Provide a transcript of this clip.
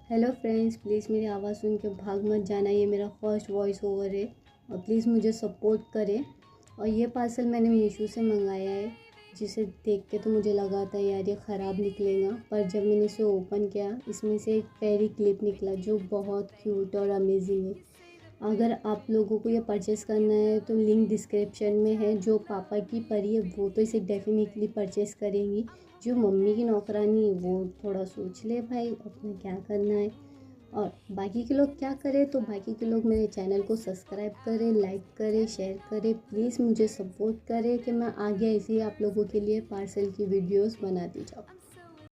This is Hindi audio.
हेलो फ्रेंड्स, प्लीज़ मेरी आवाज़ सुन के भाग मत जाना। ये मेरा फर्स्ट वॉइस ओवर है और प्लीज़ मुझे सपोर्ट करें। और ये पार्सल मैंने मीशो से मंगाया है, जिसे देख के तो मुझे लगा था यार ये ख़राब निकलेगा, पर जब मैंने इसे ओपन किया इसमें से एक फेरी क्लिप निकला जो बहुत क्यूट और अमेजिंग है। अगर आप लोगों को ये परचेज़ करना है तो लिंक डिस्क्रिप्शन में है। जो पापा की परी है वो तो इसे डेफिनेटली परचेज़ करेंगी। जो मम्मी की नौकरानी है वो थोड़ा सोच ले भाई अपना क्या करना है। और बाकी के लोग क्या करें, तो बाकी के लोग मेरे चैनल को सब्सक्राइब करें, लाइक करें, शेयर करें। प्लीज़ मुझे सपोर्ट करें कि मैं आगे ऐसे ही आप लोगों के लिए पार्सल की वीडियोस बनाती जाऊँ।